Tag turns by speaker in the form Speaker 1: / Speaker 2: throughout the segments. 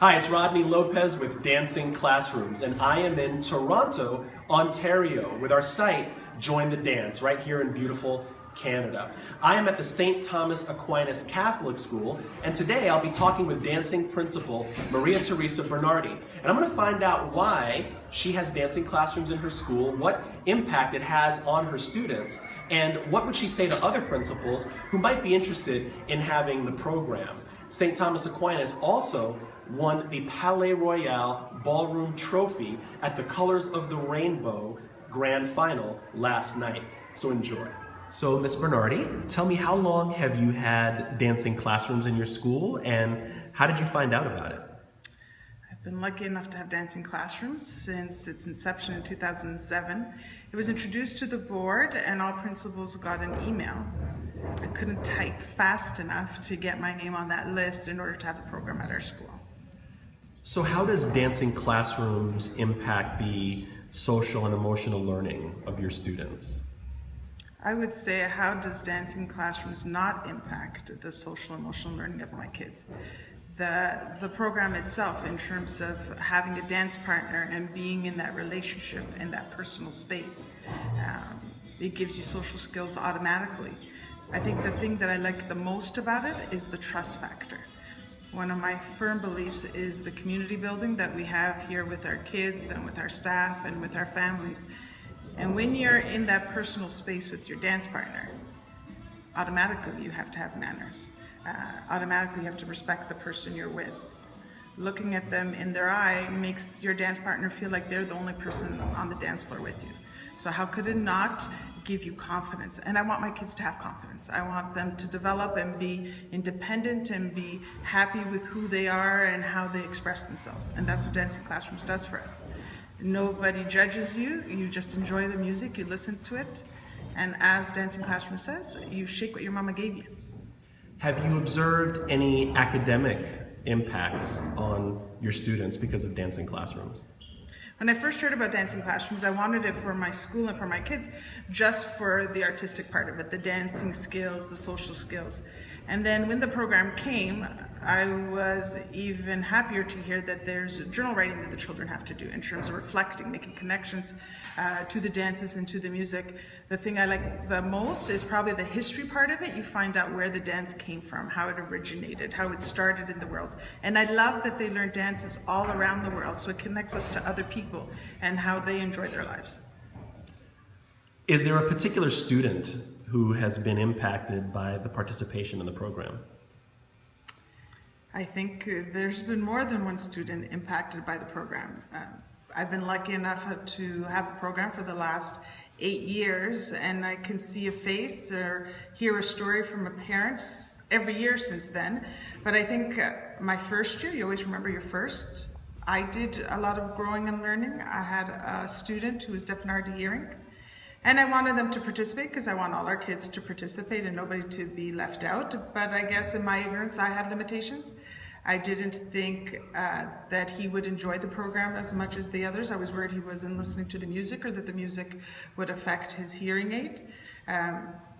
Speaker 1: Hi, it's Rodney Lopez with Dancing Classrooms, and I am in Toronto, Ontario, with our site, Join the Dance, right here in beautiful Canada. I am at the St. Thomas Aquinas Catholic School, and today I'll be talking with dancing principal Maria Teresa Bernardi. And I'm going to find out why she has dancing classrooms in her school, what impact it has on her students, and what would she say to other principals who might be interested in having the program. St. Thomas Aquinas also won the Palais Royal Ballroom Trophy at the Colors of the Rainbow Grand Final last night. So enjoy. So Ms. Bernardi, tell me, how long have you had dancing classrooms in your school, and how did you find out about it?
Speaker 2: I've been lucky enough to have dancing classrooms since its inception in 2007. It was introduced to the board and all principals got an email. I couldn't type fast enough to get my name on that list in order to have the program at our school.
Speaker 1: So how does dancing classrooms impact the social and emotional learning of your students?
Speaker 2: I would say, how does dancing classrooms not impact the social and emotional learning of my kids? The program itself, in terms of having a dance partner and being in that relationship, in that personal space, it gives you social skills automatically. I think the thing that I like the most about it is the trust factor. One of my firm beliefs is the community building that we have here with our kids and with our staff and with our families. And when you're in that personal space with your dance partner, automatically you have to have manners. Automatically you have to respect the person you're with. Looking at them in their eye makes your dance partner feel like they're the only person on the dance floor with you. So how could it not give you confidence? And I want my kids to have confidence. I want them to develop and be independent and be happy with who they are and how they express themselves. And that's what Dancing Classrooms does for us. Nobody judges you, you just enjoy the music, you listen to it, and as Dancing Classroom says, you shake what your mama gave you.
Speaker 1: Have you observed any academic impacts on your students because of dancing classrooms?
Speaker 2: When I first heard about dancing classrooms, I wanted it for my school and for my kids, just for the artistic part of it, the dancing skills, the social skills. And then when the program came, I was even happier to hear that there's journal writing that the children have to do in terms of reflecting, making connections to the dances and to the music. The thing I like the most is probably the history part of it. You find out where the dance came from, how it originated, how it started in the world. And I love that they learn dances all around the world, so it connects us to other people and how they enjoy their lives.
Speaker 1: Is there a particular student who has been impacted by the participation in the program?
Speaker 2: I think there's been more than one student impacted by the program. I've been lucky enough to have the program for the last 8 years, and I can see a face or hear a story from a parent every year since then. But I think my first year, you always remember your first. I did a lot of growing and learning. I had a student who was deaf and hard of hearing. And I wanted them to participate because I want all our kids to participate and nobody to be left out. But I guess in my ignorance, I had limitations. I didn't think that he would enjoy the program as much as the others. I was worried he wasn't listening to the music or that the music would affect his hearing aid.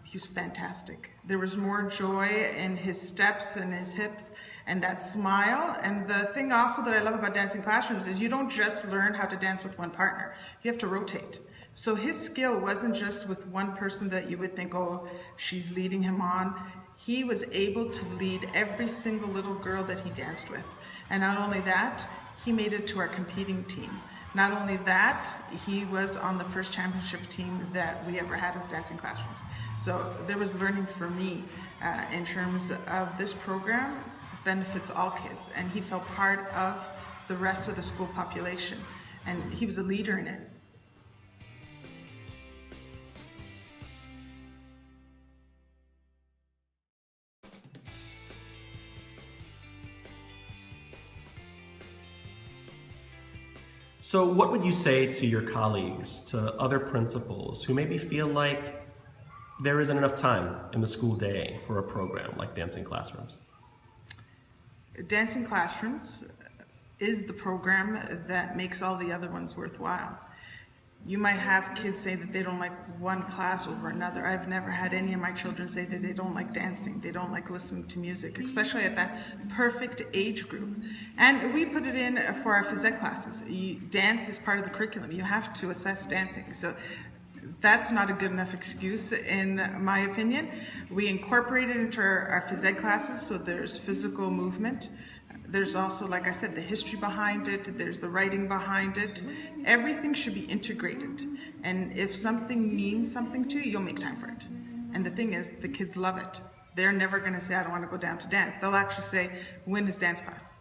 Speaker 2: He was fantastic. There was more joy in his steps and his hips and that smile. And the thing also that I love about dancing classrooms is you don't just learn how to dance with one partner. You have to rotate. So his skill wasn't just with one person that you would think, oh, she's leading him on. He was able to lead every single little girl that he danced with. And not only that, he made it to our competing team. Not only that, he was on the first championship team that we ever had as dancing classrooms. So there was learning for me in terms of this program benefits all kids. And he felt part of the rest of the school population. And he was a leader in it.
Speaker 1: So what would you say to your colleagues, to other principals who maybe feel like there isn't enough time in the school day for a program like Dancing Classrooms?
Speaker 2: Dancing Classrooms is the program that makes all the other ones worthwhile. You might have kids say that they don't like one class over another. I've never had any of my children say that they don't like dancing, they don't like listening to music, especially at that perfect age group. And we put it in for our phys ed classes. Dance is part of the curriculum. You have to assess dancing. So that's not a good enough excuse, in my opinion. We incorporate it into our phys ed classes, so there's physical movement. There's also, like I said, the history behind it, there's the writing behind it. Everything should be integrated. And if something means something to you, you'll make time for it. And the thing is, the kids love it. They're never gonna say, I don't wanna go down to dance. They'll actually say, when is dance class?